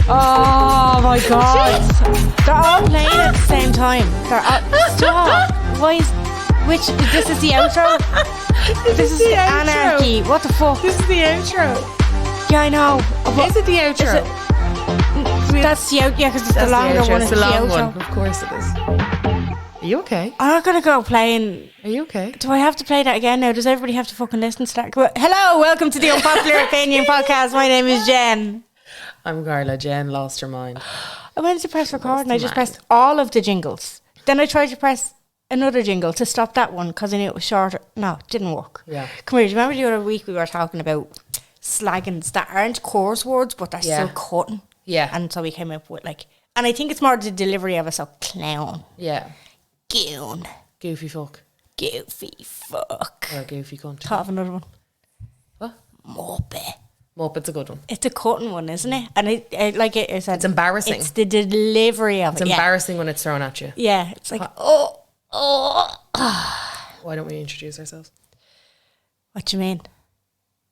Oh my god. They're all playing at the same time. They're all, stop. Why is which this is the outro? This is the outro. anarchy. What the fuck? This is the outro. Yeah, I know. Is it the outro? That's the outro. Yeah, because it's the longer outro. one. It's It's the the long outro. one. Of course it is. Are you okay? I'm not gonna go playing. Are you okay? Do I have to play that again now? Does everybody have to fucking listen to that? Hello, welcome to the Unpopular Opinion Podcast. My name is Jen. I'm Carla. Jen lost her mind. I went to press record and I just pressed all of the jingles. Then I tried to press another jingle to stop that one because I knew it was shorter. No, it didn't work. Yeah. Come here, do you remember the other week we were talking about slagons that aren't coarse words but they're still cutting? Yeah. And so we came up with like, and I think it's more the delivery of it, so clown, Yeah. goon, Goofy fuck. goofy fuck. Or goofy cunt. Thought of another one. What? Muppet. Muppet's a good one. It's a cutting one, isn't it? And I like it. I said, It's embarrassing. It's the delivery of It's it. embarrassing when it's thrown at you. Yeah, it's like, Why don't we introduce ourselves? what do you mean?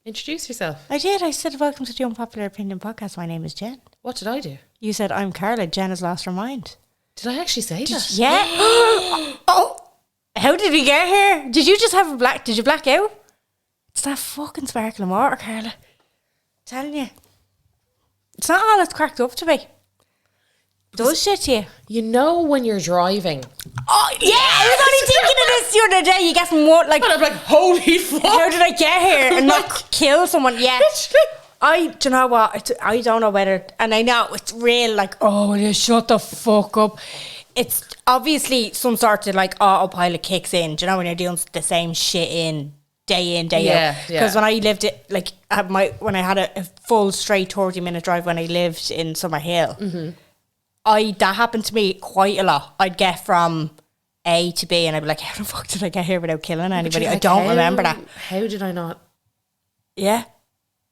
Introduce yourself. I did. I said, welcome to the Unpopular Opinion Podcast. My name is Jen. What did I do? You said, I'm Carla. Jen has lost her mind. Did I actually say that? Yeah. Oh, how did we get here? Did you just have a black? Did you black out? It's that fucking sparkling water, Carla. Telling you, it's not all it's cracked up to be. Does shit to you. You know when you're driving. Oh yeah, I was only thinking of this the other day. You get more like, And I'm like, holy fuck. how did I get here and not kill someone? Yeah. Do you know what? I don't know whether, and I know it's real. Like, oh, will you shut the fuck up? It's obviously some sort of like autopilot kicks in. Do you know when you're doing the same shit day in, day out? Because when I lived it, like when I had a full straight 30-minute drive when I lived in Summerhill, that happened to me quite a lot. I'd get from A to B and I'd be like, how the fuck did I get here without killing anybody? I don't remember that. How did I not Yeah,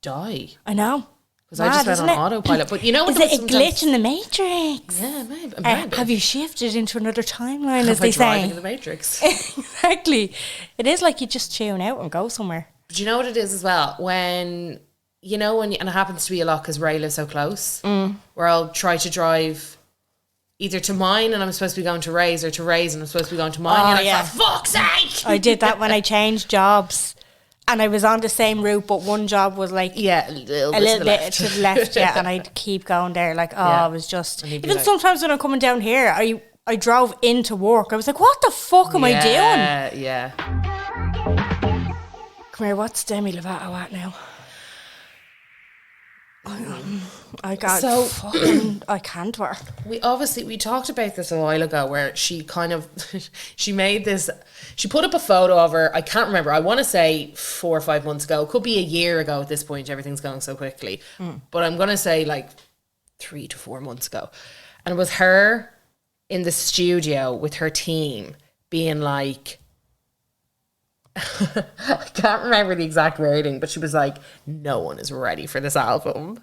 die? I know. Because I just went on autopilot. But you know what? Is it a glitch in the Matrix? Yeah, maybe. Have you shifted into another timeline, as Have I they driving say? in the Matrix? Exactly. It is like you just tune out and go somewhere. But you know what it is as well? When and it happens to be a lot because Ray lives so close, where I'll try to drive either to mine and I'm supposed to be going to Ray's, or to Ray's and I'm supposed to be going to mine. Oh, yeah. For fuck's sake! I did that when I changed jobs. And I was on the same route, but one job was like Yeah, a little bit to the left, yeah, and I'd keep going there like, I was just... And he'd be Even like- sometimes when I'm coming down here, I drove into work. I was like, what the fuck am I doing? Yeah. Come here, what's Demi Lovato at now? I got So- fucking... I can't work. We talked about this a while ago where she kind of, she put up a photo of her, I can't remember, I want to say 4 or 5 months ago, could be a year ago at this point, everything's going so quickly, but I'm going to say like 3 to 4 months ago. And it was her in the studio with her team being like, I can't remember the exact wording, but she was like, no one is ready for this album.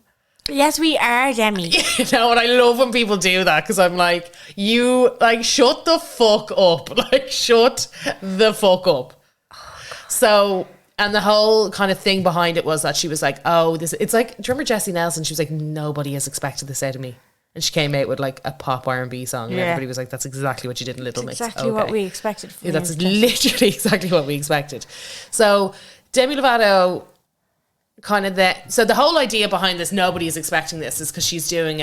Yes, we are, Demi. You know, and I love when people do that because I'm like, shut the fuck up. Like, shut the fuck up. So, and the whole kind of thing behind it was that she was like, it's like, do you remember Jessie Nelson? She was like, nobody has expected this out of me. And she came out with like a pop R&B song and everybody was like, that's exactly what you did in Little Mix. Exactly what we expected from Yeah, that's you. literally exactly what we expected. So, Demi Lovato... so the whole idea behind this, nobody is expecting this, is because she's doing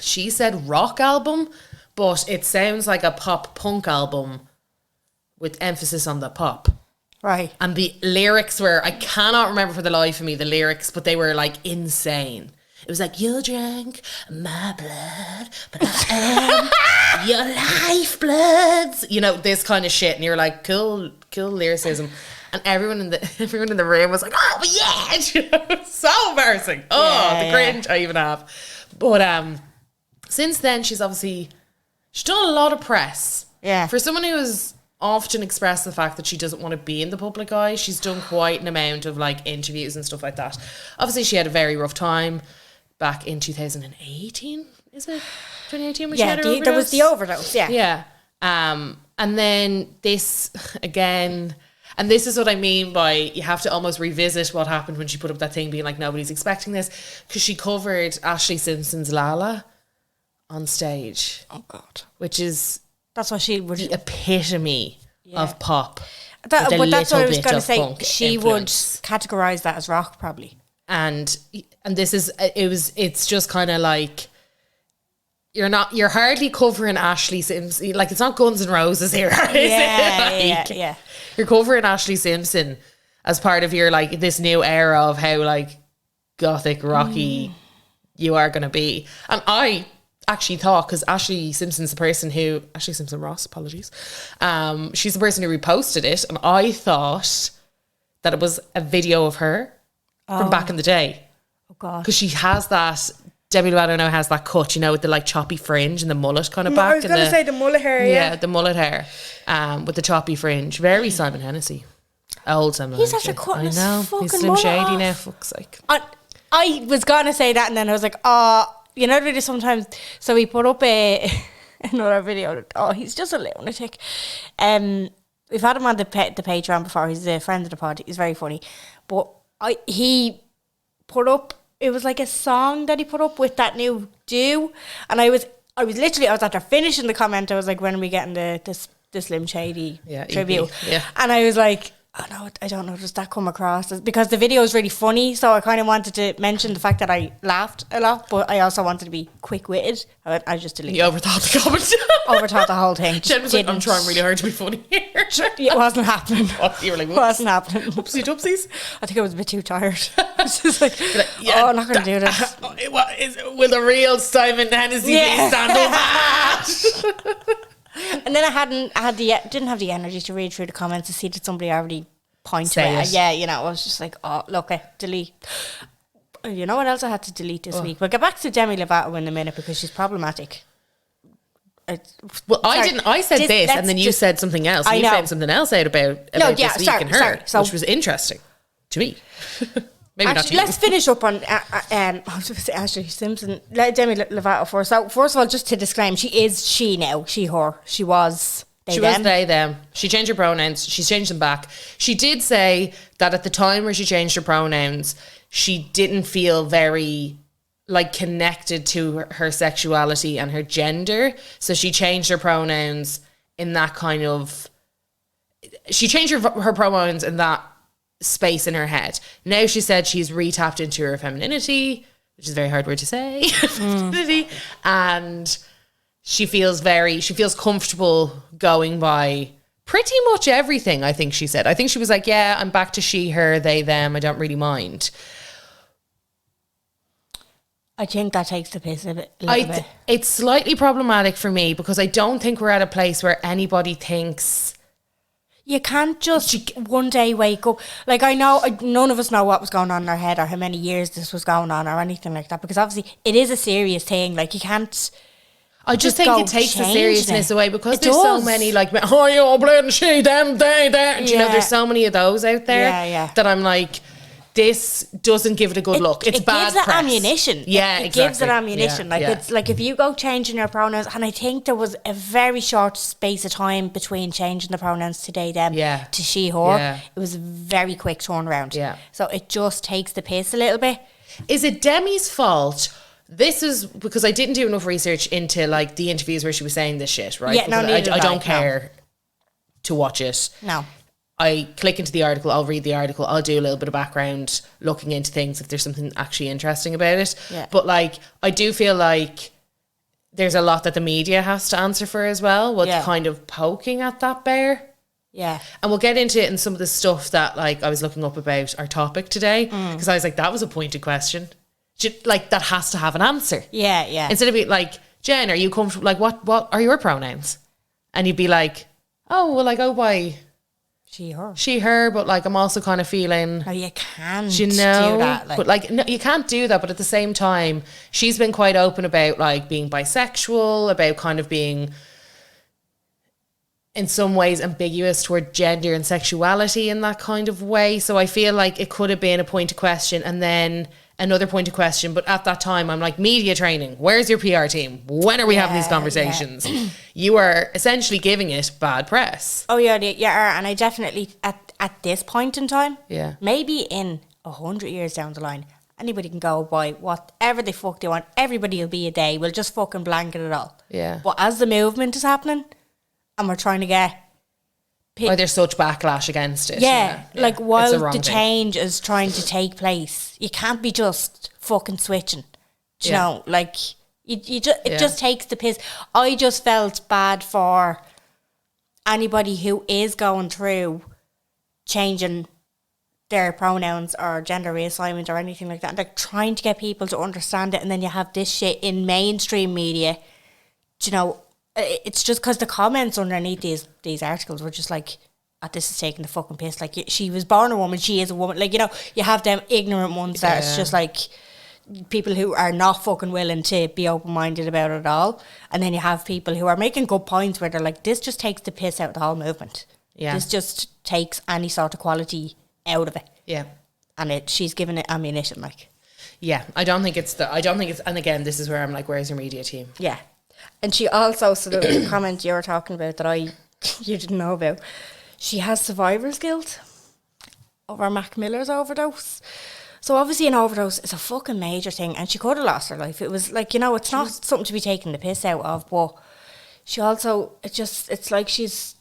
she said rock album, but it sounds like a pop punk album with emphasis on the pop. Right. And the lyrics were, I cannot remember for the life of me the lyrics, but they were like insane. It was like, you drank my blood, but I am your lifeblood. You know, this kind of shit. And you're like, cool lyricism. And everyone in the room was like, oh, yeah. You know, it's so embarrassing. Oh, the cringe I even have. But since then, she's done a lot of press. Yeah. For someone who has often expressed the fact that she doesn't want to be in the public eye, she's done quite an amount of like interviews and stuff like that. Obviously, she had a very rough time back in 2018. Is it 2018 when she had her overdose? There was the overdose. Yeah. Yeah. And then this again, And this is what I mean by you have to almost revisit what happened when she put up that thing being like, nobody's expecting this. Because she covered Ashley Simpson's Lala on stage. Oh, God. Which is That's what she would... the epitome of pop. But that's what I was going to say. Funk She influence. would categorise that as rock, probably. And this is... It's just kind of like... You're hardly covering Ashley Simpson. Like, it's not Guns N' Roses here. Yeah. You're covering Ashley Simpson as part of your, like, this new era of how, like, gothic, rocky you are going to be. And I actually thought, because Ashley Simpson's the person who... Ashley Simpson Ross, apologies. She's the person who reposted it. And I thought that it was a video of her from back in the day. Oh, God. Because she has that... Demi Lovato now has that cut, you know, with the like choppy fringe and the mullet kind of back. I was going to say the mullet hair, yeah. The mullet hair with the choppy fringe. Very Simon Hennessy. Old Simon He's Hennessy. after cutting his I know. fucking He's Slim mullet Shady off. now, fuck's sake. I was going to say that and then I was like, you know, really sometimes... So we put up another video. Oh, he's just a lunatic. We've had him on the Patreon before. He's a friend of the pod. He's very funny. But he put up... It was like a song that he put up with that new TUO, and I was after finishing the comment. I was like, when are we getting the Slim Shady tribute? EP, yeah. And I was like, oh no, I don't know, does that come across? Because the video is really funny, so I kind of wanted to mention the fact that I laughed a lot, but I also wanted to be quick-witted. I just deleted You overthought the comment. overthought the whole thing. Jen was like, I'm trying really hard to be funny here. It wasn't happening. You were like, It wasn't happening. Oopsie doopsies. I think I was a bit too tired. It's just like, I'm not going to do this. Will the real Simon Hennessy Yeah. stand up? And then I didn't have the energy to read through the comments to see that somebody already pointed Say it. it. Yeah, you know, I was just like, oh, look, delete. You know what else I had to delete this week? We'll get back to Demi Lovato in a minute because she's problematic. Well, I didn't. I said this, and then you said something else. I You know. found something else out about this week in her, which was interesting to me. Maybe not to you. Let's finish up on I was going to say Ashley Simpson, Demi Lovato first. So first of all, just to disclaim, she now, her. She was they, them. She changed her pronouns. She's changed them back. She did say that at the time where she changed her pronouns, she didn't feel very like connected to her sexuality and her gender. So she changed her pronouns in that kind of... She changed her pronouns in that space in her head. Now she said she's re-tapped into her femininity, which is a very hard word to say. Femininity. And she feels comfortable going by pretty much everything, I think she said. I think she was like, yeah, I'm back to she, her, they, them. I don't really mind. I think that takes the piss a little bit. It's slightly problematic for me because I don't think we're at a place where anybody thinks... You can't just one day wake up. Like, I know none of us know what was going on in our head or how many years this was going on or anything like that, because obviously it is a serious thing. Like, you can't... I just think it takes the seriousness away because there's so many, like, oh, you're bleeding she, them, they, that. You know, there's so many of those out there that I'm like... This doesn't give it a good look. It's bad gives it press. Ammunition. Yeah, it exactly. gives it ammunition. It's like if you go changing your pronouns, and I think there was a very short space of time between changing the pronouns to they, them to she, her. Yeah. It was a very quick turnaround. Yeah. So it just takes the piss a little bit. Is it Demi's fault? This is because I didn't do enough research into like the interviews where she was saying this shit, right? Yeah, because I don't care to watch it. No. I click into the article, I'll read the article, I'll do a little bit of background looking into things if there's something actually interesting about it. Yeah. But like, I do feel like there's a lot that the media has to answer for as well, with kind of poking at that bear. Yeah. And we'll get into it in some of the stuff that like I was looking up about our topic today, because I was like, that was a pointed question. Like, that has to have an answer. Yeah, yeah. Instead of being like, Jen, are you comfortable? Like, what are your pronouns? And you'd be like, oh, well, I go by... She, her, but like I'm also kind of feeling... Oh, you can't do that. But like, no, you can't do that. But at the same time, she's been quite open about like being bisexual, about kind of being in some ways ambiguous toward gender and sexuality in that kind of way. So I feel like it could have been a pointed question and then another point of question. But at that time, I'm like, media training. Where's your PR team? When are we having these conversations? You are essentially giving it bad press. Oh yeah, yeah, and I definitely at this point in time, maybe in 100 years down the line, anybody can go by whatever the fuck they want. Everybody will be a day. We'll just fucking blanket it all. Yeah. But as the movement is happening, and we're trying to get... Why there's such backlash against it. Yeah, like while the thing. change is trying to take place, you can't be just fucking switching. Do you know, like, it just takes the piss. I just felt bad for anybody who is going through changing their pronouns or gender reassignment or anything like that, like trying to get people to understand it, and then you have this shit in mainstream media. Do you know, it's just because the comments underneath these articles were just like, oh, this is taking the fucking piss. Like, she was born a woman, she is a woman. Like, you know, you have them ignorant ones that it's just like people who are not fucking willing to be open-minded about it all. And then you have people who are making good points where they're like, this just takes the piss out of the whole movement. Yeah. This just takes any sort of quality out of it. Yeah. And she's given it ammunition, like. Yeah, I don't think it's, and again, this is where I'm like, where's your media team? Yeah. And she also, so the comment you were talking about that you didn't know about, she has survivor's guilt over Mac Miller's overdose. So obviously an overdose is a fucking major thing, and she could have lost her life. It was like, you know, it's not something to be taking the piss out of, but she also, it's like she's...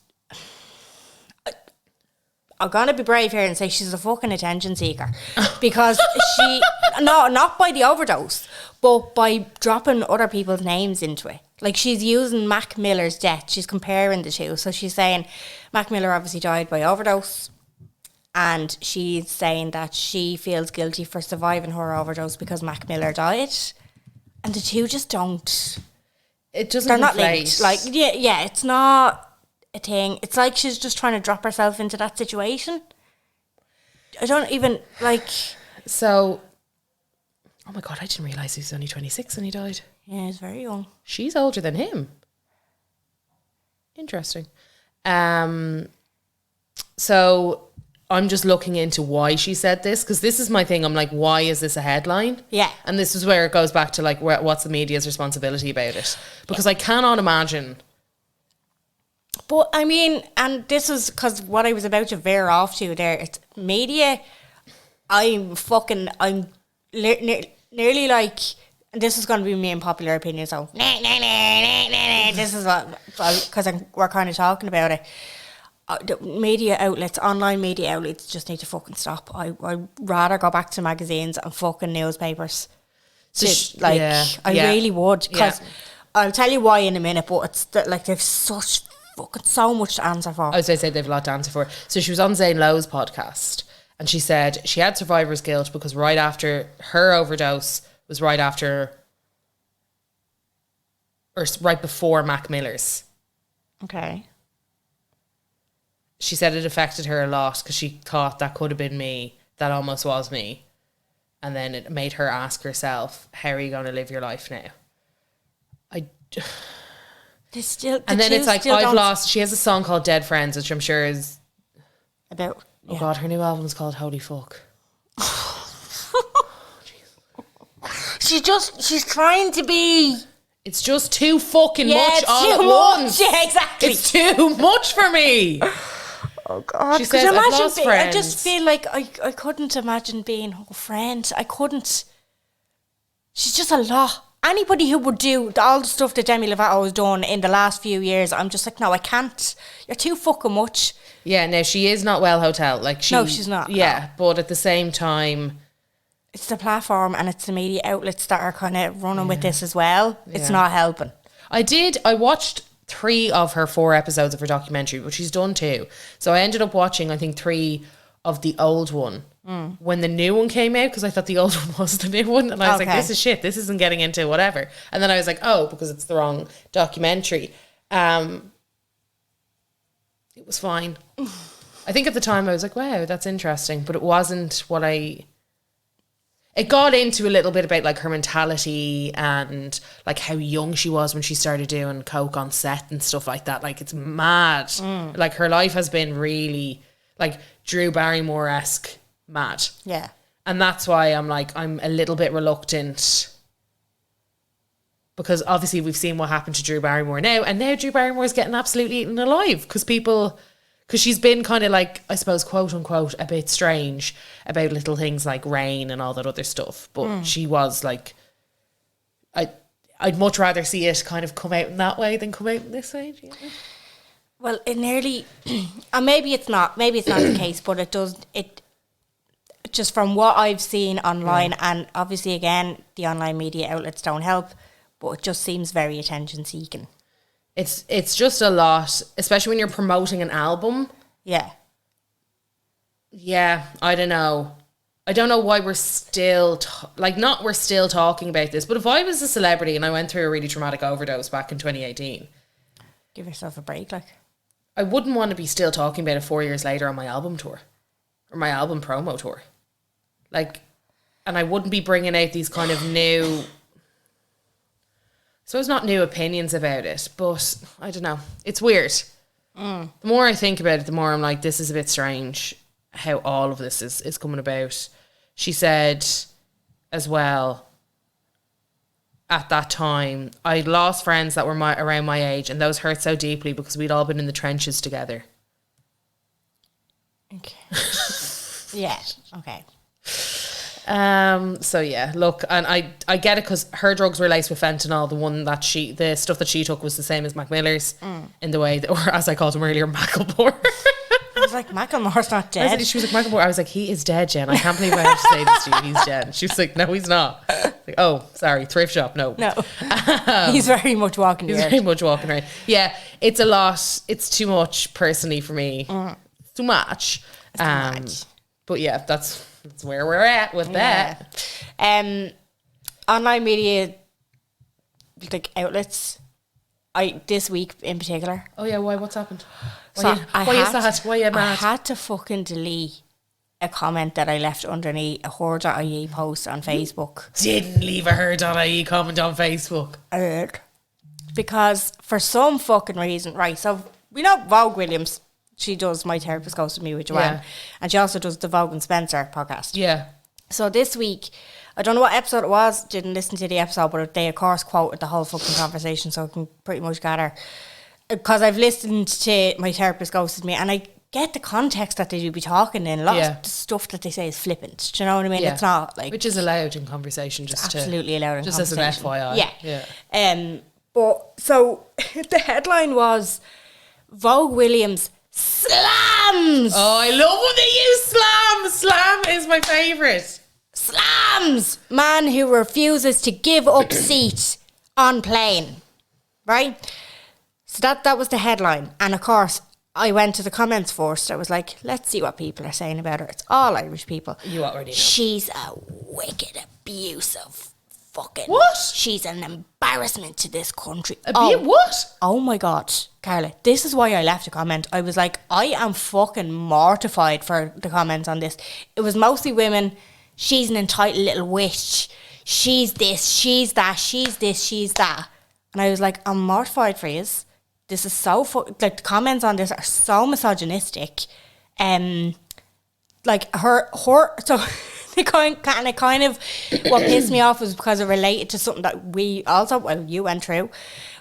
I'm going to be brave here and say she's a fucking attention seeker. Because she... No, not by the overdose, but by dropping other people's names into it. Like, she's using Mac Miller's death. She's comparing the two. So she's saying Mac Miller obviously died by overdose, and she's saying that she feels guilty for surviving her overdose because Mac Miller died. And the two just don't... It doesn't They're not linked. Like, yeah, it's not a thing. It's like she's just trying to drop herself into that situation. I don't even, like... So... Oh my God, I didn't realise he was only 26 when he died. Yeah, he's very young. She's older than him. Interesting. So I'm just looking into why she said this, because this is my thing. I'm like, why is this a headline? Yeah. And this is where it goes back to like, what's the media's responsibility about it? Because I cannot imagine. But I mean, and this is because what I was about to veer off to there, it's media. I'm nearly like, and this is going to be me in popular opinion, so this is what, because we're kind of talking about it. The media outlets, online media outlets, just need to fucking stop. I'd rather go back to magazines and fucking newspapers. I really would, because I'll tell you why in a minute, but it's like they've so much to answer for. I was going to say they've a lot to answer for. So she was on Zane Lowe's podcast, and she said she had survivor's guilt because right after her overdose was right before Mac Miller's. Okay. She said it affected her a lot because she thought that could have been me. That almost was me. And then it made her ask herself, how are you going to live your life now? And then it's like, she has a song called Dead Friends, which I'm sure is... About... Oh God, her new album is called Holy Fuck. She's trying to be... It's just too fucking much all at once. Yeah, exactly. It's too much for me. Oh God. She says, I've lost friends. I just feel like I couldn't imagine being her friend. I couldn't. She's just a lot. Anybody who would do all the stuff that Demi Lovato has done in the last few years, I'm just like, no, I can't. You're too fucking much. Yeah, no, she is not Well Hotel. No, she's not. Yeah, no. But at the same time... It's the platform and it's the media outlets that are kind of running with this as well. Yeah. It's not helping. I watched 3 of her 4 episodes of her documentary, but she's done 2. So I ended up watching, I think, 3 of the old one when the new one came out, because I thought the old one was the new one. And I was like, this is shit. This isn't getting into whatever. And then I was like, oh, because it's the wrong documentary. It was fine. I think at the time I was like, wow, that's interesting. But it wasn't what I... It got into a little bit about like her mentality and like how young she was when she started doing coke on set and stuff like that. Like, it's mad. Like, her life has been really like Drew Barrymore-esque mad. Yeah. And that's why I'm like, I'm a little bit reluctant. Because obviously we've seen what happened to Drew Barrymore now. And now Drew Barrymore's getting absolutely eaten alive. Because she's been kind of like, I suppose, quote unquote, a bit strange about little things like rain and all that other stuff. But she was like, I'd much rather see it kind of come out in that way than come out in this way. You know? Well, it nearly, and maybe it's not the case, but it just from what I've seen online, and obviously again, the online media outlets don't help, but it just seems very attention seeking. It's just a lot, especially when you're promoting an album. Yeah. Yeah, I don't know. I don't know why we're still, we're still talking about this, but if I was a celebrity and I went through a really traumatic overdose back in 2018... Give yourself a break, like. I wouldn't want to be still talking about it 4 years later on my album tour. Or my album promo tour. Like, and I wouldn't be bringing out these kind of new... I suppose not new opinions about it, but I don't know. It's weird. The more I think about it, the more I'm like, this is a bit strange how all of this is coming about. She said as well, at that time, I lost friends that were around my age, and those hurt so deeply because we'd all been in the trenches together. Okay. Yeah, okay. So yeah, look, and I get it because her drugs were laced with fentanyl. The stuff that she took was the same as Mac Miller's in the way that, or as I called him earlier, Macklemore. I was like, Macklemore's not dead. She was like, Macklemore. I was like, he is dead, Jen. I can't believe I have to say this to you. He's dead. She was like, no, he's not. Like, oh, sorry, thrift shop. No. He's very much walking around. He's very much walking around. Yeah, it's a lot. It's too much personally for me. Too much. It's too much. But yeah, that's where we're at with that. Online media, like outlets, this week in particular. Oh yeah, why? What's happened? Why Why are you mad? I had to fucking delete a comment that I left underneath a her.ie post on Facebook. Didn't leave a her.ie comment on Facebook. Because for some fucking reason, right, so we know Vogue Williams. She does My Therapist Goes With Me with Joanne. And she also does the Vogue and Spencer podcast. Yeah. So this week, I don't know what episode it was, didn't listen to the episode, but they of course quoted the whole fucking conversation, so I can pretty much gather. Because I've listened to My Therapist Goes With Me, and I get the context that they do be talking in. A lot of the stuff that they say is flippant. Do you know what I mean? It's not like... Which is allowed in conversation, absolutely allowed in just conversation. Just as an FYI. Yeah. But, so, the headline was, Vogue Williams slams. Oh, I love when they use slam. Slam is my favourite. Slams man who refuses to give up seat on plane. Right? So that was the headline. And of course, I went to the comments first. I was like, let's see what people are saying about her. It's all Irish people. You already know. She's a wicked, abusive fucking... What? She's an embarrassment to this country. What? Oh my God, Carla, this is why I left a comment. I was like, I am fucking mortified for the comments on this. It was mostly women. She's an entitled little witch. She's this, she's that, she's this, she's that. And I was like, I'm mortified for you. This is so... like, the comments on this are so misogynistic. Like, her... So... What pissed me off was because it related to something that we also, well, you went through,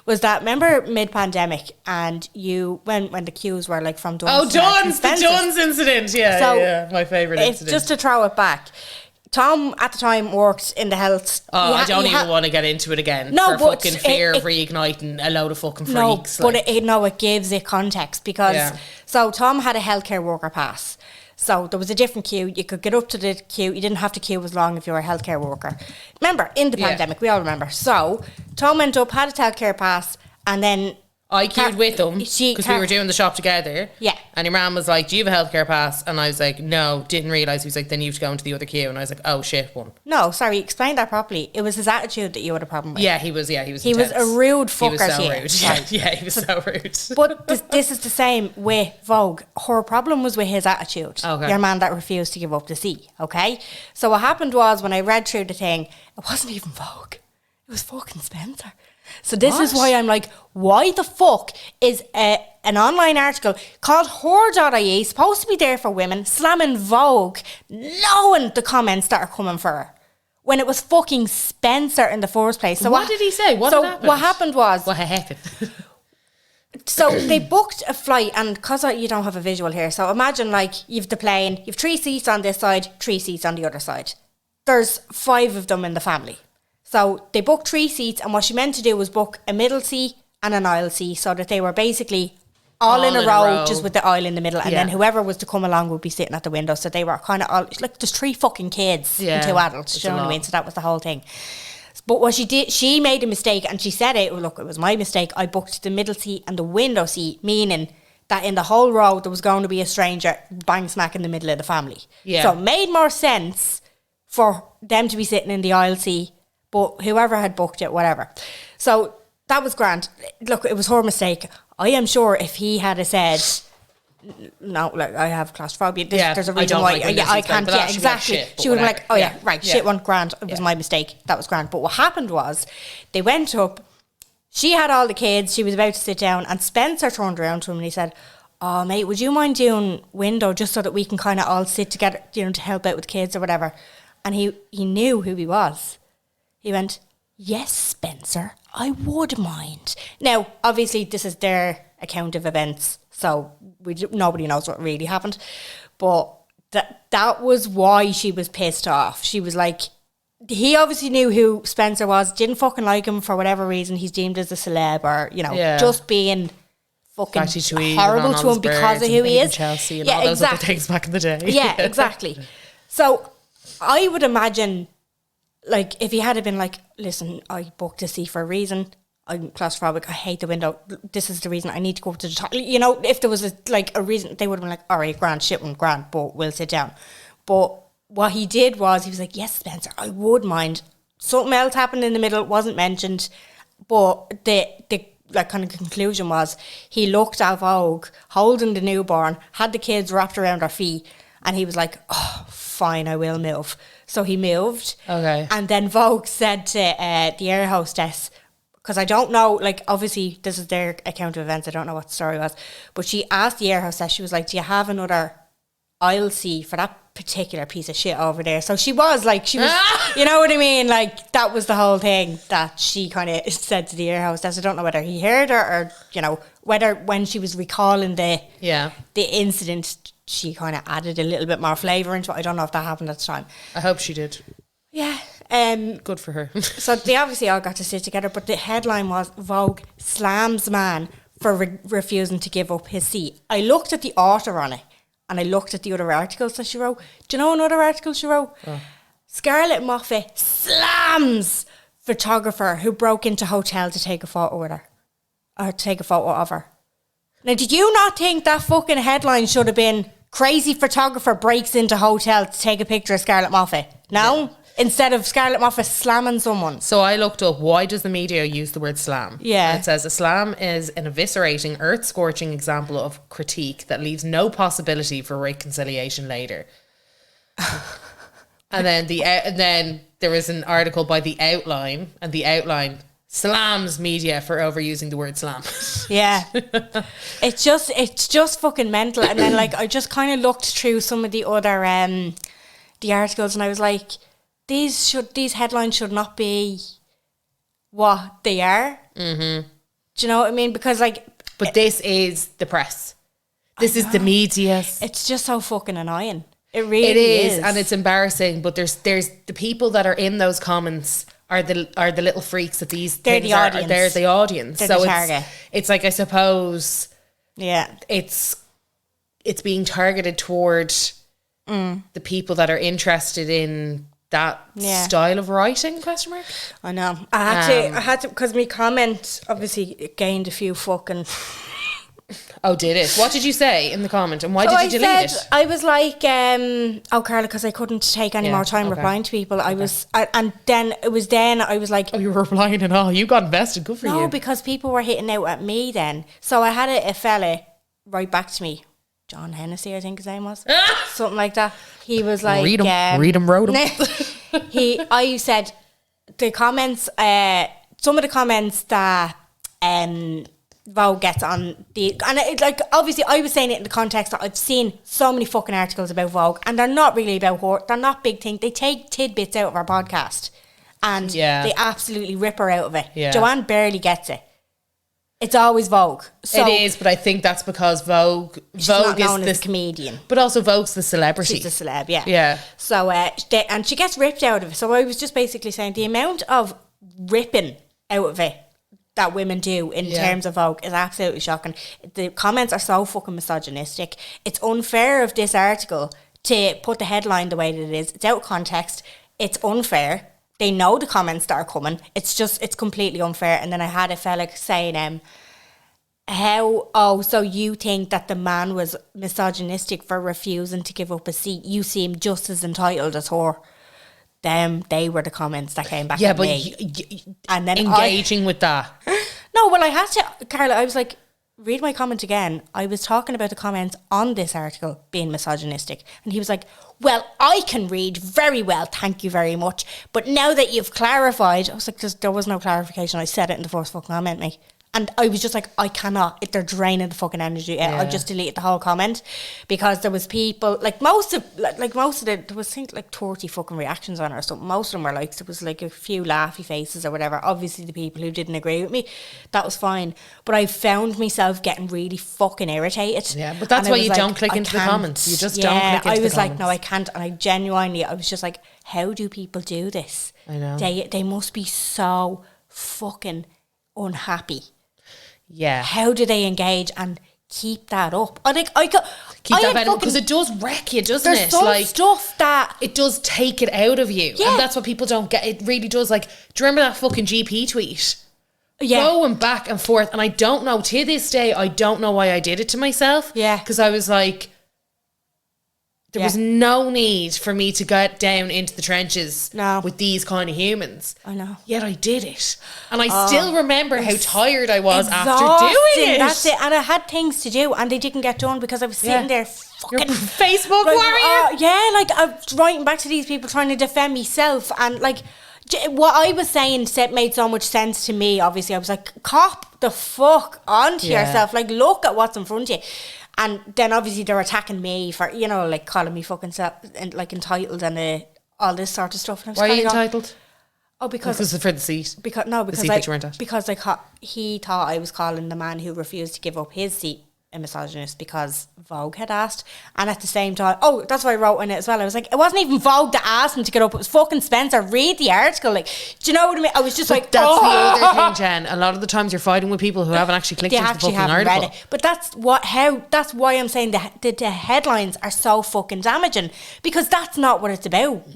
was that, remember mid-pandemic, and when the queues were like from Duns. Oh, Duns, the Duns incident, yeah, my favourite incident. Just to throw it back, Tom at the time worked in the health. I don't even want to get into it again. No, for fucking fear of reigniting a load of fucking freaks. No, but it gives it context because so Tom had a healthcare worker pass. So there was a different queue. You could get up to the queue. You didn't have to queue as long if you were a healthcare worker. Remember, in the pandemic, we all remember. So Tom went up, had a healthcare pass, and then... I queued with them because we were doing the shop together. Yeah. And your mum was like, do you have a healthcare pass? And I was like, no, didn't realise. He was like, then you have to go into the other queue. And I was like, oh shit, one. No, sorry, explain that properly. It was his attitude that you had a problem with. Yeah, he was intense. He was a rude fucker. He was so rude. Right. Yeah, he was so rude. But this is the same with Vogue. Her problem was with his attitude. Okay. Your man that refused to give up the seat, okay? So what happened was, when I read through the thing, it wasn't even Vogue. It was fucking Spencer. So this is What? why I'm like, why the fuck is an online article called whore.ie supposed to be there for women slamming Vogue, knowing the comments that are coming for her, when it was fucking Spencer in the first place. So What did he say? What happened? What happened was... What happened? So they booked a flight, and because you don't have a visual here, so imagine like you've the plane, you've 3 seats on this side, 3 seats on the other side. There's 5 of them in the family. So they booked 3 seats, and what she meant to do was book a middle seat and an aisle seat, so that they were basically all in a row, just with the aisle in the middle, and then whoever was to come along would be sitting at the window. So they were kind of all like, there's 3 fucking kids and 2 adults. Do you know what I mean? So that was the whole thing. But what she did, she made a mistake, and she said it, look, it was my mistake. I booked the middle seat and the window seat, meaning that in the whole row there was going to be a stranger bang smack in the middle of the family. Yeah. So it made more sense for them to be sitting in the aisle seat, but whoever had booked it, whatever. So that was grand. Look, it was her mistake. I am sure if he had said... No, like I have claustrophobia. There's a reason why I can't. Yeah, exactly. She would be like, "Oh yeah, right, shit went grand. It was my mistake. That was grand." But what happened was, they went up. She had all the kids. She was about to sit down, and Spencer turned around to him and he said, "Oh mate, would you mind doing window just so that we can kind of all sit together, you know, to help out with the kids or whatever?" And he knew who he was. He went, "Yes, Spencer, I would mind." Now, obviously, this is their account of events. So nobody knows what really happened. But that was why she was pissed off. She was like, he obviously knew who Spencer was, didn't fucking like him for whatever reason. He's deemed as a celeb or, you know, just being fucking horrible to him because of who he is. Chelsea and all those other things back in the day. Yeah, exactly. So I would imagine, like, if he had been like, listen, I booked a seat for a reason. I'm claustrophobic. I hate the window. This is the reason I need to go to the top. You know, if there was a reason, they would have been like, all right, grand, shit went grand, but we'll sit down. But what he did was, he was like, yes, Spencer, I would mind. Something else happened in the middle, wasn't mentioned, but the like kind of conclusion was, he looked at Vogue holding the newborn, had the kids wrapped around her feet, and he was like, oh, fine, I will move. So he moved. Okay. And then Vogue said to the air hostess, because I don't know, like, obviously, this is their account of events. I don't know what the story was. But she asked the air hostess, she was like, do you have another aisle seat for that particular piece of shit over there? So she was, you know what I mean? Like, that was the whole thing that she kind of said to the air hostess. I don't know whether he heard her or, you know, whether when she was recalling the incident, she kind of added a little bit more flavour into it. I don't know if that happened at the time. I hope she did. Yeah. Good for her. So they obviously all got to sit together, but the headline was, Vogue slams man for refusing to give up his seat. I looked at the author on it, and I looked at the other articles that she wrote. Do you know another article she wrote? Oh. Scarlett Moffat slams photographer who broke into hotel to take a photo with her, or take a photo of her. Now, did you not think that fucking headline should have been, crazy photographer breaks into hotel to take a picture of Scarlett Moffat? No? Yeah. Instead of Scarlett Moffat slamming someone. So I looked up, why does the media use the word slam? Yeah. And it says, a slam is an eviscerating, earth-scorching example of critique that leaves no possibility for reconciliation later. And then there was an article by The Outline, and The Outline slams media for overusing the word slam. Yeah. It's just fucking mental. And then, like, I just kind of looked through some of the other the articles, and I was like, these headlines should not be what they are. Mm-hmm. Do you know what I mean? Because, like... But this is the press. This is the media. It's just so fucking annoying. It really is. And it's embarrassing, but there's the people that are in those comments are the little freaks that these they're things the audience. They're the audience. They're so the target. It's like, I suppose... Yeah. It's being targeted toward the people that are interested in that style of writing, question mark? I know. I had to, because my comment obviously gained a few fucking... Oh, did it? What did you say in the comment, and why did you delete it? I was like, Carla, because I couldn't take any more time replying to people. I was like... Oh, you were replying and all. You got invested. Good for you. No, because people were hitting out at me then. So I had a fella write back to me. John Hennessy, I think his name was. Something like that. He was like... Read him, wrote him. I said, the comments some of the comments that Vogue gets on obviously I was saying it in the context that I've seen so many fucking articles about Vogue, and they're not really about her. They're not big things. They take tidbits out of our podcast, and they absolutely rip her out of it. Joanne barely gets it. It's always Vogue. So it is, but I think that's because Vogue she's not known is as a comedian, but also Vogue's the celebrity. She's a celeb, yeah. So and she gets ripped out of it. So I was just basically saying the amount of ripping out of it that women do in terms of Vogue is absolutely shocking. The comments are so fucking misogynistic. It's unfair of this article to put the headline the way that it is. It's out of context. It's unfair. They know the comments that are coming. It's completely unfair. And then I had a fella saying, so you think that the man was misogynistic for refusing to give up a seat? You seem just as entitled as her. They were the comments that came back at me. And then engaging with that. No, well, I had to, Carla, I was like, read my comment again. I was talking about the comments on this article being misogynistic. And he was like, well, I can read very well, thank you very much. But now that you've clarified, I was like, there was no clarification. I said it in the first fucking comment, mate. And I was just like, I cannot. They're draining the fucking energy out. I just deleted the whole comment because there was people, most of it, there was, I think, 30 fucking reactions on it or something. Most of them were there was a few laughy faces or whatever. Obviously, the people who didn't agree with me, that was fine. But I found myself getting really fucking irritated. Yeah, but that's why you don't click into the comments. You just don't click into the comments. I was like, no, I can't. And I was just like, how do people do this? I know. They must be so fucking unhappy. Yeah. How do they engage and keep that up? Keep that better because it does wreck you, doesn't it? There's some stuff that it does take it out of you, and that's what people don't get. It really does. Do you remember that fucking GP tweet? Going back and forth, and I don't know to this day. I don't know why I did it to myself. Yeah, because I was like, there was no need for me to get down into the trenches with these kind of humans. I know. Yet I did it. And I still remember how tired I was after doing it. That's it. And I had things to do and they didn't get done because I was sitting there fucking... Facebook warrior? I was writing back to these people trying to defend myself and what I was saying made so much sense to me, obviously. I was like, cop the fuck onto yourself. Look at what's in front of you. And then obviously they're attacking me for, calling me fucking entitled and all this sort of stuff. And why are you entitled? Because for the seat. Because he thought I was calling the man who refused to give up his seat a misogynist because Vogue had asked. And at the same time, that's what I wrote in it as well. I was like, it wasn't even Vogue that asked him to get up. It was fucking Spencer. Read the article. Do you know what I mean? I was just that's the other thing, Jen. A lot of the times you're fighting with people who haven't actually clicked into the fucking article. Read it. But that's why I'm saying the headlines are so fucking damaging, because that's not what it's about.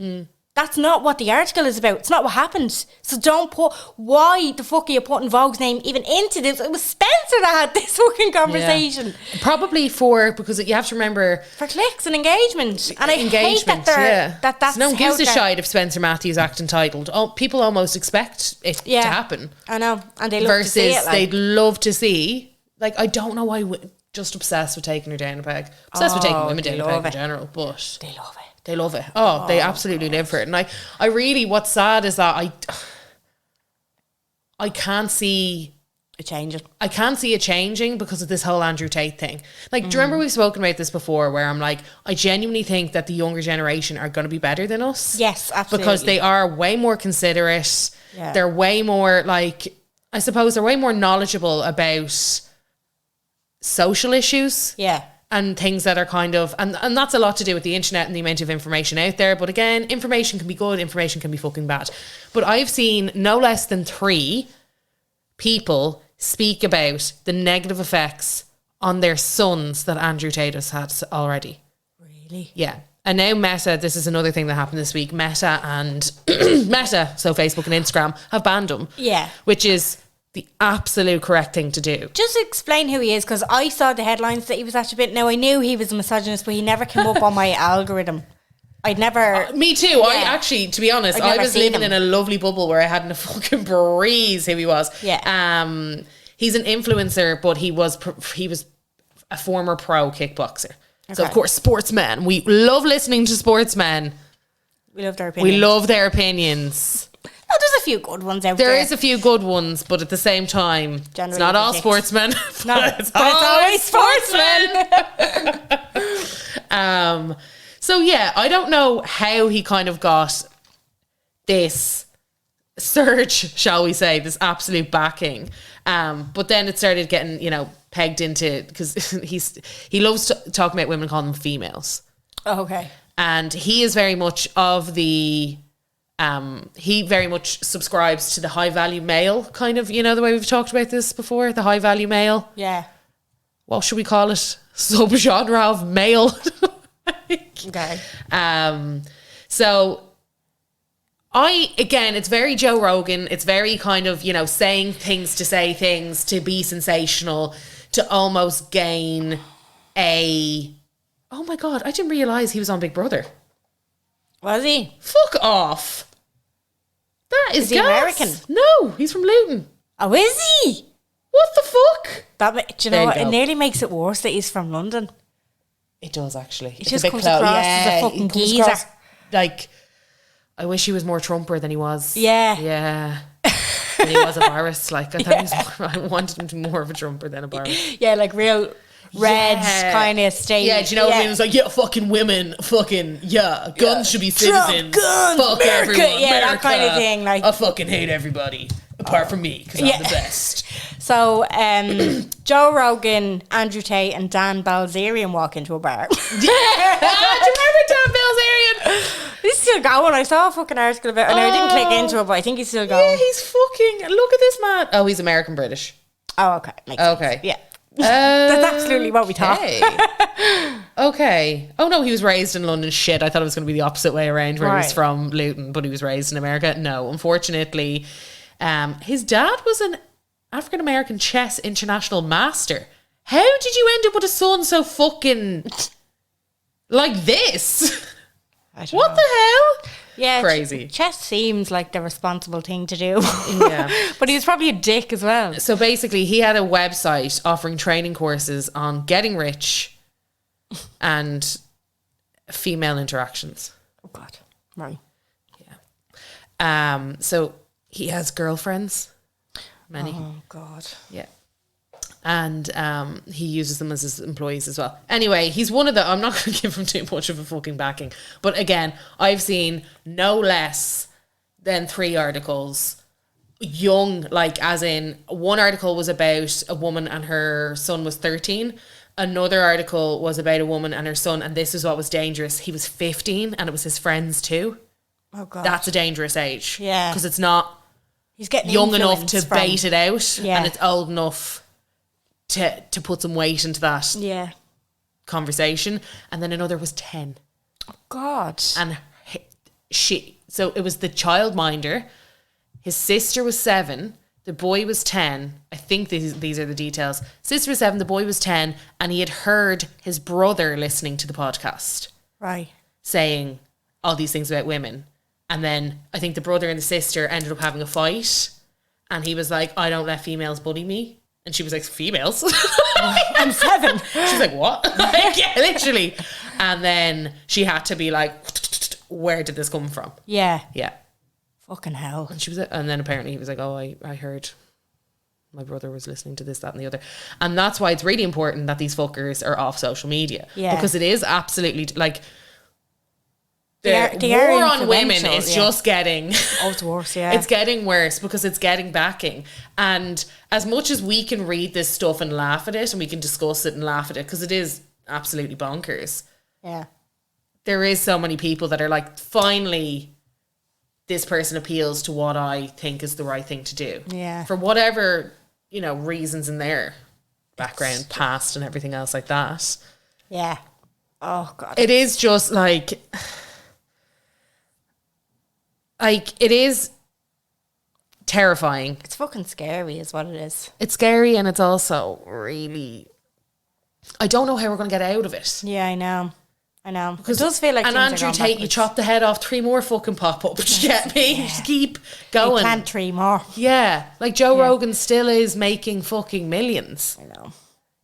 That's not what the article is about. It's not what happened. So don't put... Why the fuck are you putting Vogue's name even into this? It was Spencer that had this fucking conversation. Yeah. Probably because you have to remember... For clicks and engagement. And I hate that that's no one gives a shite if Spencer Matthews act entitled. People almost expect it to happen. I know. And they love to see it. Versus they'd love to see... I don't know why... Just obsessed with taking her down a peg. Obsessed with taking women down a peg in general. But... They love it. They love it. They absolutely live for it. And I really, what's sad is that I can't see it changing. I can't see it changing because of this whole Andrew Tate thing. Do you remember we've spoken about this before where I'm like, I genuinely think that the younger generation are going to be better than us. Yes, absolutely. Because they are way more considerate. Yeah. They're way more I suppose they're way more knowledgeable about social issues. Yeah. And things that are kind of... And that's a lot to do with the internet and the amount of information out there. But again, information can be good, information can be fucking bad. But I've seen no less than 3 people speak about the negative effects on their sons that Andrew Tate has had already. Really? Yeah. And now Meta, this is another thing that happened this week, Meta and... Meta, so Facebook and Instagram, have banned him. Yeah. Which is... the absolute correct thing to do. Just explain who he is, because I saw the headlines that he was such a bit. Now I knew he was a misogynist, but he never came up on my algorithm. I'd never. Me too. Yeah. I actually, to be honest, I was living in a lovely bubble where I hadn't a fucking breeze who he was. Yeah. He's an influencer, but he was a former pro kickboxer. Okay. So of course, sportsmen. We love listening to sportsmen. We love their opinions. We love their opinions. No, there's a few good ones out There there. is a few good ones, but at the same time, Generally it's not all ridiculous. sportsmen. No, it's but it's always sportsmen. So yeah, I don't know how he kind of got this surge, shall we say, this absolute backing. But then it started getting, pegged into, because he loves talking about women, calling them females. Oh, okay. And he is very much of the, he very much subscribes to the high value male kind of, the way we've talked about this before, the high value male. Yeah. What should we call it? Subgenre of male. Okay. So again, it's very Joe Rogan. It's very kind of, saying things to say things, to be sensational, to almost gain oh my God, I didn't realise he was on Big Brother. Was he? Fuck off. That is he gas. American? No, he's from Luton. Oh, is he? What the fuck? Do you There know you what? go. It nearly makes it worse that he's from London. It does, actually. He just comes across as a fucking geezer. Like, I wish he was more Trumper than he was. Yeah. Yeah. And he was a Boris. Like, I thought he was I wanted him to be more of a Trumper than a Boris. Yeah, like real red Yeah. kind of state. Yeah, do you know what I mean? It was like, fucking women, guns should be citizens. guns, Fuck America. everyone. Yeah, that kind of thing, like- I fucking hate everybody, apart from me, because I'm the best. So, Joe Rogan, Andrew Tate, and Dan Bilzerian walk into a bar. Do you remember Dan Bilzerian? He's still going. I saw a fucking article about it, and I didn't click into it, but I think he's still Yeah, going. he's fucking, look at this man. Oh, he's American British. Oh, okay. Makes sense. Okay. Yeah. That's absolutely what we thought. Okay. Oh no, he was raised in London. Shit, I thought it was going to be the opposite way around, where he was Right. from Luton, but he was raised in America. No, unfortunately, his dad was an African American chess international master. How did you end up with a son so fucking like this? I don't What know. the hell? Yeah, Crazy. Chess seems like the responsible thing to do. Yeah. But he was probably a dick as well. So basically, he had a website offering training courses on getting rich and female interactions. Oh, God. Right. So he has girlfriends, many. Oh, God. Yeah. And he uses them as his employees as well. Anyway, he's one of the, I'm not going to give him too much of a fucking backing. But again, I've seen no less than 3 articles. Young, like as in one article was about a woman and her son was 13. Another article was about a woman and her son, and this is what was dangerous. He was 15 and it was his friends too. Oh, God. That's a dangerous age. Yeah. Because it's not He's getting young enough to influence from- bait it out, Yeah. and it's old enough to put some weight into that Yeah. conversation. And then another was 10, God. and so it was the childminder. His sister was 7, the boy was 10. I think these are the details. Sister was 7, the boy was 10, and he had heard his brother listening to the podcast Right. saying all these things about women. And then I think the brother and the sister ended up having a fight, and he was like, I don't let females bully me. And she was like, females? I'm 7. She's like, what? Like, yeah, literally. And then she had to be like, where did this come from? Yeah. Yeah. Fucking hell. And she was, and then apparently he was like, oh, I heard my brother was listening to this, that, and the other. And that's why it's really important that these fuckers are off social media. Yeah. Because it is absolutely, like, They are war on women influential, is yeah. just getting... Oh, it's worse, yeah. It's getting worse because it's getting backing. And as much as we can read this stuff and laugh at it, and we can discuss it and laugh at it, because it is absolutely bonkers, Yeah. there is so many people that are like, finally, this person appeals to what I think is the right thing to do. Yeah. For whatever, reasons in their background, past and everything else like that. Yeah. Oh, God. It is just like it is terrifying. It's fucking scary is what it is. It's scary, and it's also really, I don't know how we're going to get out of it. Yeah, I know. It does feel like And things are Andrew going Tate, you backwards. chop the head off 3 more fucking pop-ups. You get me? Just keep going. You can't 3 more. Yeah. Like Joe Rogan still is making fucking millions. I know.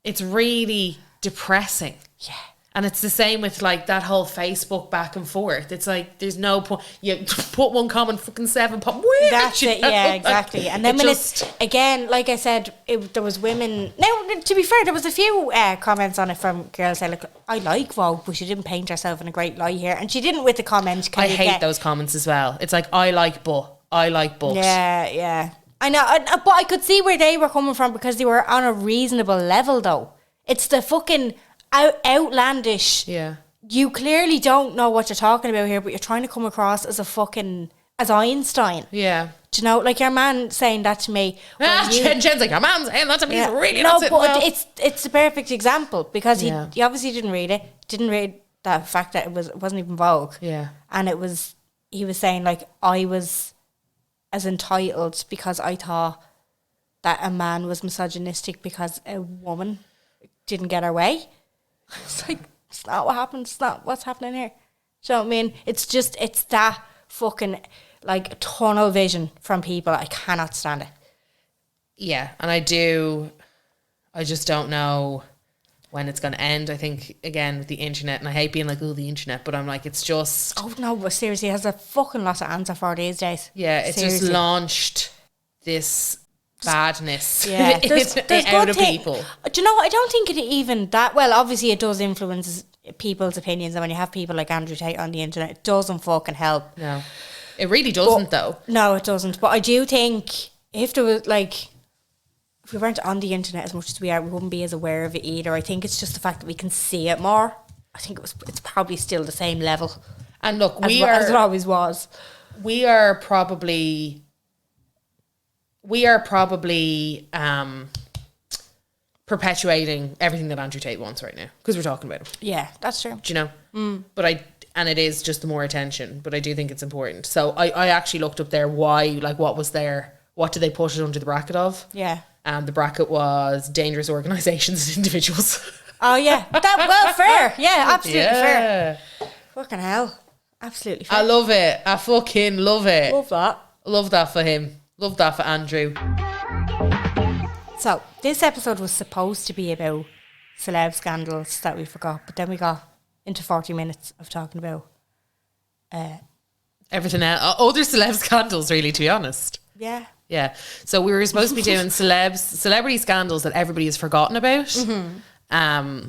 It's really depressing. Yeah. And it's the same with like that whole Facebook back and forth. It's like there's no point. You put one comment, fucking 7 pop. That's it. Yeah, exactly. And then when it's again, like I said, there was women. Now, to be fair, there was a few comments on it from girls saying, "Look, I like Vogue, but she didn't paint herself in a great light here." And she didn't with the comment. I hate those comments as well. It's like I like but. Yeah. I know, but I could see where they were coming from because they were on a reasonable level, though. It's the fucking outlandish. Yeah. You clearly don't know what you're talking about here, but you're trying to come across as as Einstein. Yeah. Do you know, like your man saying that to me. Jen's like, your man saying that to me is really no, not but it's the perfect example because he obviously didn't read it. Didn't read the fact that it wasn't even Vogue. Yeah. And he was saying like I was as entitled because I thought that a man was misogynistic because a woman didn't get her way. It's like, it's not what happened. It's not what's happening here. Do you know what I mean? It's that fucking like tunnel vision from people. I cannot stand it. Yeah, and I just don't know when it's going to end. I think, again, with the internet, and I hate being like, oh, the internet, but I'm like, it's just... Oh, no, but seriously, it has a fucking lot to answer for these days. Yeah, it's just launched this badness there's out of people. Do you know what? I don't think it even that... Well, obviously, it does influence people's opinions, and when you have people like Andrew Tate on the internet, it doesn't fucking help. No. It really doesn't, though. No, it doesn't. But I do think if there was, like... If we weren't on the internet as much as we are, we wouldn't be as aware of it either. I think it's just the fact that we can see it more. I think it's probably still the same level. And look, as it always was. We are probably perpetuating everything that Andrew Tate wants right now because we're talking about him. Yeah, that's true. Do you know? But it is just the more attention. But I do think it's important. So I actually looked up there why, like, what was there? What did they put it under the bracket of? Yeah. The bracket was dangerous organisations and individuals. Oh, yeah. Fair. Yeah, absolutely fair. Fucking hell. Absolutely fair. I love it. I fucking love it. Love that. Love that for him. Love that for Andrew. So, this episode was supposed to be about celeb scandals that we forgot, but then we got into 40 minutes of talking about... everything else. Other celeb scandals, really, to be honest. Yeah. Yeah. So we were supposed to be doing celebrity scandals that everybody has forgotten about. Mm-hmm.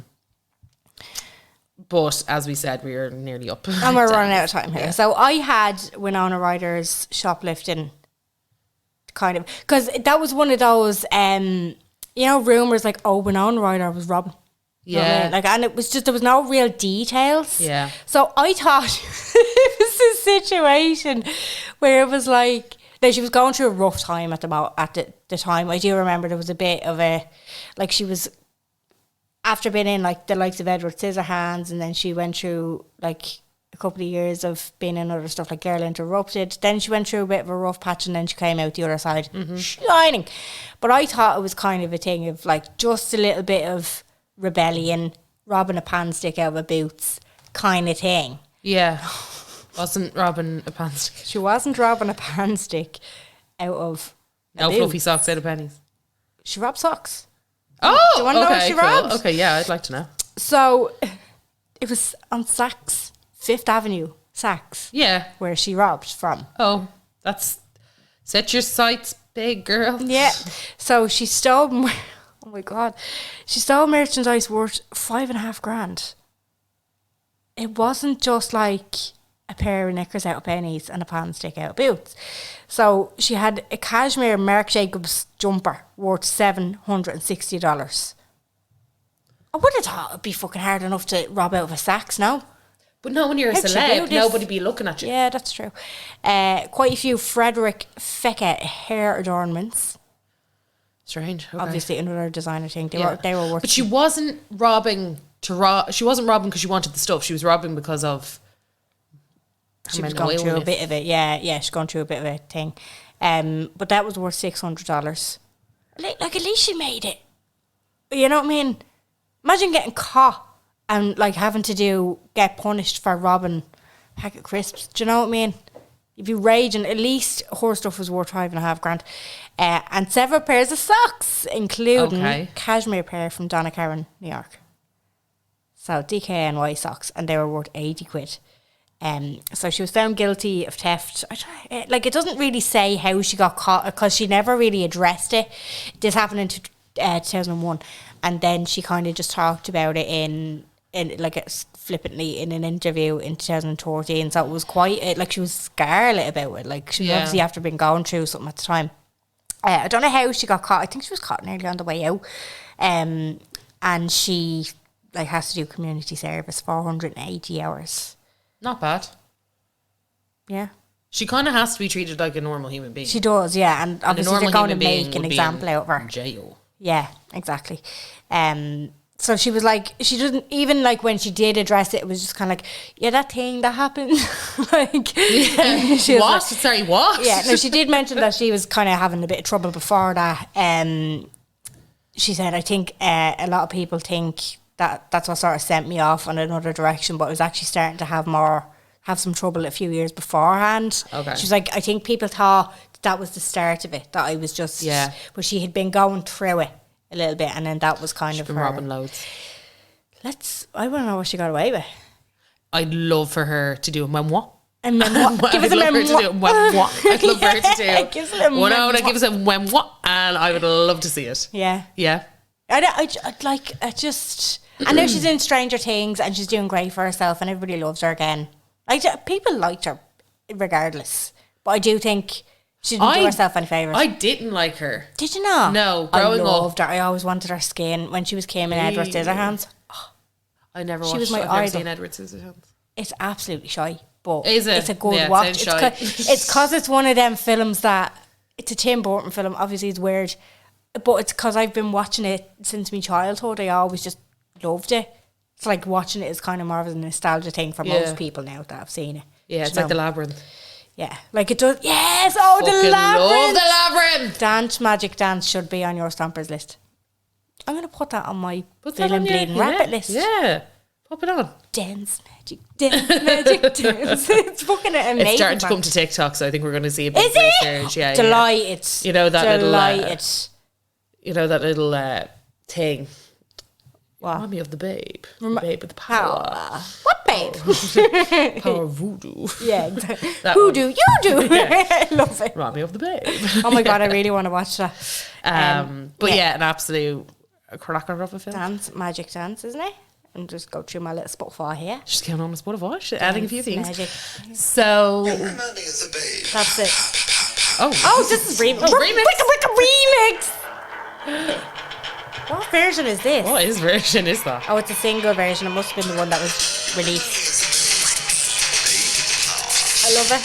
But as we said, we are nearly up. And we're running out of time here. Yeah. So I had Winona Ryders shoplifting kind of, because that was one of those, rumours like, oh, Winona Ryder was robbing. Yeah. You know what I mean? Like, and it was just, there was no real details. Yeah. So I thought it was a situation where it was like, she was going through a rough time at the time. I do remember there was a bit of a, like, she was, after being in like the likes of Edward Scissorhands, and then she went through like a couple of years of being in other stuff like Girl Interrupted. Then she went through a bit of a rough patch, and then she came out the other side shining. But I thought it was kind of a thing of like just a little bit of rebellion, robbing a pan stick out of her boots kind of thing. Yeah. Wasn't robbing a pan stick. She wasn't robbing a pan stick out of fluffy socks out of pennies. She robbed socks. Oh, do you want to know what she robbed? Okay, yeah, I'd like to know. So, it was on Saks, 5th Avenue, Saks. Yeah. Where she robbed from. Oh, that's... Set your sights big, girl. Yeah. So, she stole... Oh my God. She stole merchandise worth $5,500. It wasn't just like a pair of knickers out of pennies and a pan stick out of boots. So she had a cashmere Marc Jacobs jumper worth $760. I would have thought it'd be fucking hard enough to rob out of a Saks now. But not when you're a celeb, nobody be looking at you. Yeah, that's true. Quite a few Frederick Fecke hair adornments. Strange. Okay. Obviously another designer thing. They were worth. But she wasn't robbing to rob. She wasn't robbing because she wanted the stuff. She was robbing because of. She was going through a bit of it. Yeah, she's going through a bit of a thing. But that was worth $600. Like, at least she made it. You know what I mean? Imagine getting caught and like having to get punished for robbing a pack of crisps. Do you know what I mean? If you raging, at least her stuff was worth $5,500. And several pairs of socks, including cashmere pair from Donna Karan, New York. So DKNY socks, and they were worth 80 quid. So she was found guilty of theft. It doesn't really say how she got caught because she never really addressed it. This happened in 2001, and then she kind of just talked about it in flippantly in an interview in 2013. So it was quite she was scarlet about it. Like, she was obviously after been going through something at the time. I don't know how she got caught. I think she was caught nearly on the way out. And she has to do community service 480 hours. Not bad. Yeah. She kind of has to be treated like a normal human being. She does, yeah. And obviously they're going to make an example out of her. Jail. Yeah, exactly. So she was like, she didn't, even like when she did address it, it was just kind of like, yeah, that thing that happened. What? Like, sorry, what? Yeah, no, she did mention that she was kind of having a bit of trouble before that. She said, I think a lot of people think that's what sort of sent me off on another direction, but I was actually starting to have some trouble a few years beforehand. Okay. She was like, I think people thought that was the start of it, that I was just, but she had been going through it a little bit, and then that was kind of been her. Robbing loads. I want to know what she got away with. I'd love for her to do a memoir. A memoir. Give us a memoir. I'd love for her to do. Give us a memoir. Give us a memoir, and I would love to see it. Yeah. Yeah. I know she's in Stranger Things and she's doing great for herself and everybody loves her again. People liked her regardless, but I do think she didn't do herself any favours. I didn't like her. Did you not? No, growing up. I loved her. I always wanted her skin when she was Kim in Edward Scissorhands. I never watched. She was my I've idol. never seen Edward Scissorhands. It's absolutely shy, but Is it? It's a good Yeah, watch. it's It's because it's one of them films that it's a Tim Burton film. Obviously, it's weird, but it's because I've been watching it since my childhood. I always just loved it. It's like watching it is kind of more of a nostalgia thing for most people now that I've seen it. Yeah, it's like The Labyrinth. Yeah, like it does. Yes, oh, The Labyrinth. Love The Labyrinth. Dance, Magic Dance should be on your Stompers list. I'm going to put that on my Feeling Bleeding Rabbit list. Yeah, pop it on. Dance, Magic Dance. It's fucking amazing. It's starting to come to TikTok, so I think we're going to see a big research. Yeah, Delighted. You know that Delighted. little thing. What? Remind me of the babe. The babe with the power. What babe? Power of voodoo. Yeah, exactly. Who do you do? I love it. Remind me of the babe. Oh my God, I really want to watch that. But an absolute cracker of a film. Dance, Magic Dance, isn't it? And just go through my little Spotify here. Just counting on the Spotify, adding a few things. Magic. So That's it. Oh, this is remix. Remix. What version is this? What version is that? Oh, it's a single version. It must have been the one that was released. I love it.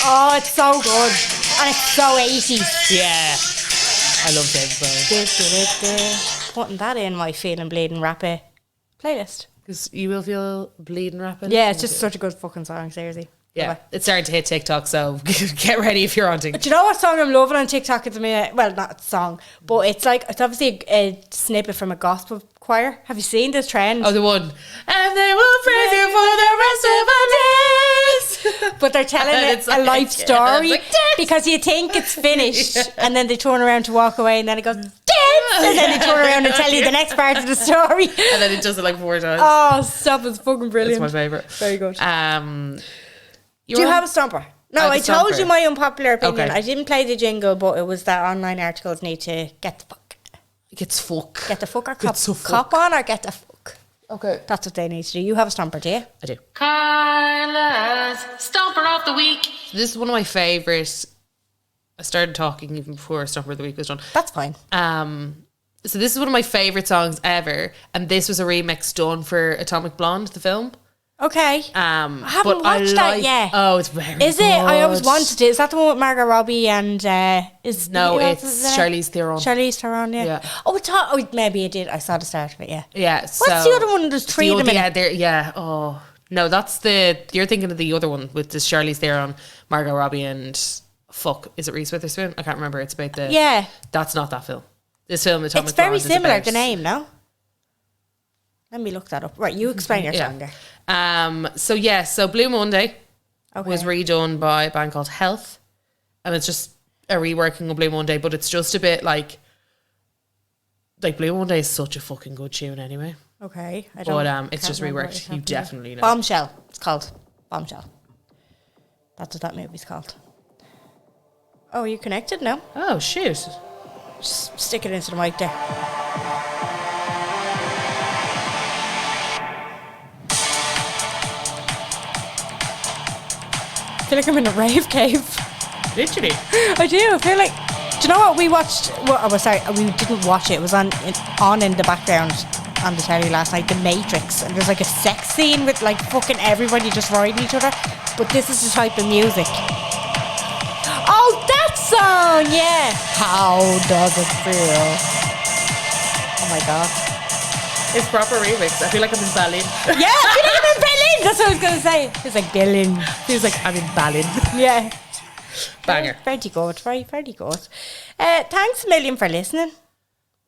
Oh, it's so good. And it's so 80s. Yeah. I love David Bowie. Putting that in my Feeling Bleeding Rapper playlist. Because you will feel bleeding rapping. Yeah, it's just such a good fucking song, seriously. Yeah, it's starting to hit TikTok, so get ready if you're on TikTok. Do you know what song I'm loving on TikTok at the minute? Well, not a song, but it's obviously a snippet from a gospel choir. Have you seen this trend? Oh, the one. And they will praise you for the rest of our days. But they're telling it a life story because you think it's finished and then they turn around to walk away and then it goes, dance! And then they turn around and tell you the next part of the story. And then it does it like 4 times. Oh, stop. It's fucking brilliant. It's my favourite. Very good. Do you have a stomper? No, I told you my unpopular opinion. Okay. I didn't play the jingle, but it was that online articles need to get the fuck. Get the fuck or Cop on or get the fuck. Okay. That's what they need to do. You have a stomper, do you? I do. Carla's Stomper of the Week. This is one of my favourites. I started talking even before Stomper of the Week was done. That's fine. So this is one of my favourite songs ever. And this was a remix done for Atomic Blonde, the film. Okay. I haven't watched that yet. Oh, it's very good. Is it? I always wanted it. Is that the one with Margot Robbie and it's Charlize Theron. Charlize Theron, yeah. Oh, maybe it did. I saw the start of it, yeah. Yeah. What's the other one? There's 3 of them in it. Yeah. Oh. No, you're thinking of the other one with this Charlize Theron, Margot Robbie and is it Reese Witherspoon? I can't remember. It's about the... Yeah. That's not that film. This film, Atomic Blonde, it's very similar, about, the name, no? Let me look that up. Right, you explain your song there. So Blue Monday was redone by a band called Health. And it's just a reworking of Blue Monday, but it's just a bit like like Blue Monday is such a fucking good tune anyway. Okay. But it's can't just remember what reworked. it's You happening. definitely know. Bombshell. It's called Bombshell. That's what that movie's called. Oh, you connected now? Oh shoot. Just stick it into the mic there. I feel like I'm in a rave cave. Literally. I do. I feel like. Do you know what we watched? Well, oh, sorry, we didn't watch it. It was on in the background on the telly last night. The Matrix, and there's like a sex scene with like fucking everybody just riding each other. But this is the type of music. Oh, that song, yeah. How does it feel? Oh my god. It's proper remix. I feel like I'm in Berlin. Yeah, I feel like I'm in Berlin. That's what I was gonna say. It's like Berlin. Feels like I'm in Berlin. Yeah. Banger. Very good. Very good. Thanks a million for listening.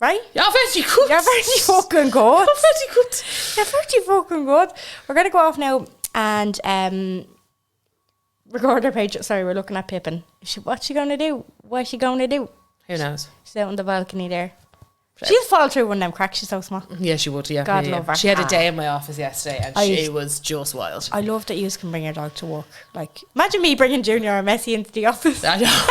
Right? Yeah, very good. You're very fucking good. Very good. You're very fucking good. We're gonna go off now and record our page. Sorry, we're looking at Pippin. What's she gonna do? What's she gonna do? Who knows? She's out on the balcony there. She'll fall through one of them cracks. She's so small. Yeah, she would. Yeah, God yeah, love her. She had a day in my office yesterday, and she was just wild. I love that you can bring your dog to work. Like, imagine me bringing Junior or Messi into the office. I know.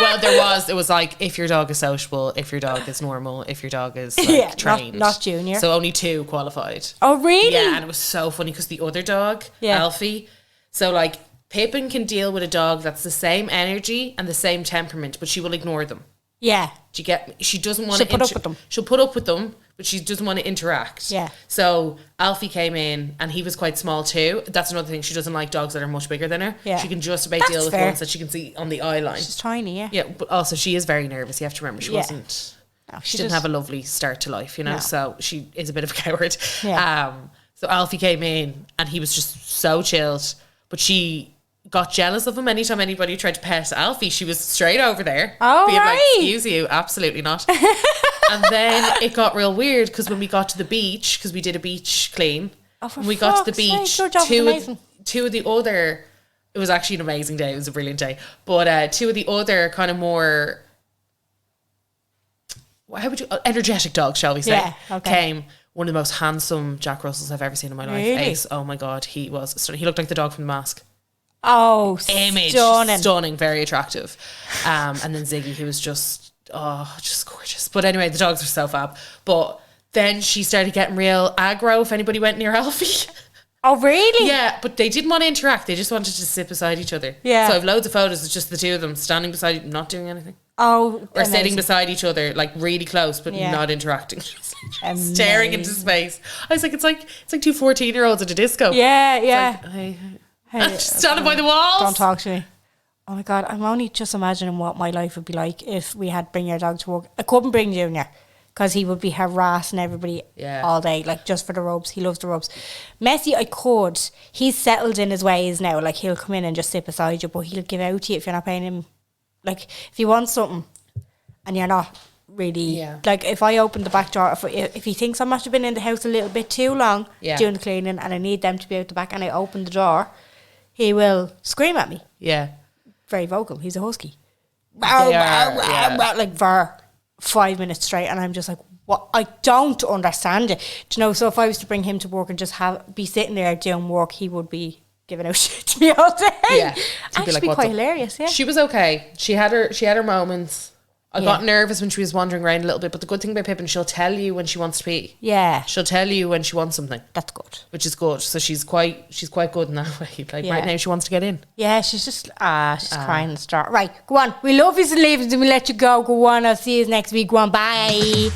Well, it was like, if your dog is sociable, if your dog is normal, if your dog is like, trained. Not Junior. So only 2 qualified. Oh, really? Yeah, and it was so funny because the other dog, Alfie, so like Pippin can deal with a dog that's the same energy and the same temperament, but she will ignore them. Yeah. Do you get me? She doesn't want She'll to put up with them. She'll put up with them, but she doesn't want to interact. Yeah. So Alfie came in and he was quite small too. That's another thing. She doesn't like dogs that are much bigger than her. Yeah. She can just about That's deal with fair. ones that she can see on the eye line. She's tiny, yeah. Yeah, but also she is very nervous. You have to remember she wasn't. No, She didn't have a lovely start to life, you know. No. So she is a bit of a coward. Yeah. So Alfie came in and he was just so chilled, but she got jealous of him anytime anybody tried to pet Alfie. She was straight over there. Oh, being like, right. excuse you, absolutely not. And then it got real weird because when we got to the beach, because we did a beach clean, for when we got to the fuck's sake, beach, your job was amazing. two of the other, it was actually an amazing day. It was a brilliant day. But 2 of the other kind of more, how would you, energetic dogs, shall we say, came. One of the most handsome Jack Russells I've ever seen in my life. Really? Ace. Oh my God, he was stunning. He looked like the dog from The Mask. Oh, Image, stunning, very attractive. And then Ziggy, who was just gorgeous. But anyway, the dogs were so fab. But then she started getting real aggro if anybody went near Alfie. Oh, really? Yeah, but they didn't want to interact. They just wanted to sit beside each other. Yeah. So I have loads of photos of just the 2 of them standing beside, not doing anything. Oh, Or sitting beside each other, like really close, but not interacting. Staring into space. I was like, it's like 2 14-year-olds at a disco. Yeah, yeah. Like, just standing by the walls. Don't talk to me. Oh my God, I'm only just imagining what my life would be like if we had bring your dog to work. I couldn't bring Junior because he would be harassing everybody all day, like just for the ropes. He loves the ropes. Messi, I could. He's settled in his ways now. Like he'll come in and just sit beside you, but he'll give out to you if you're not paying him. Like if he wants something and you're not really, like if I open the back door, if he thinks I must have been in the house a little bit too long doing the cleaning and I need them to be out the back and I open the door, he will scream at me. Yeah. Very vocal. He's a husky. Are, like for 5 minutes straight, and I'm just like, what? I don't understand it. Do you know? So if I was to bring him to work and just be sitting there doing work, he would be giving out shit to me all day. Yeah, actually, be quite hilarious. Yeah, she was okay. She had her moments. I got nervous when she was wandering around a little bit, but the good thing about Pippin, she'll tell you when she wants to pee. Yeah, she'll tell you when she wants something. That's good. Which is good. So she's quite good in that way. Like right now, she wants to get in. Yeah, she's just she's crying and start. Right, go on. We love you to leave and we let you go. Go on. I'll see you next week. Go on. Bye.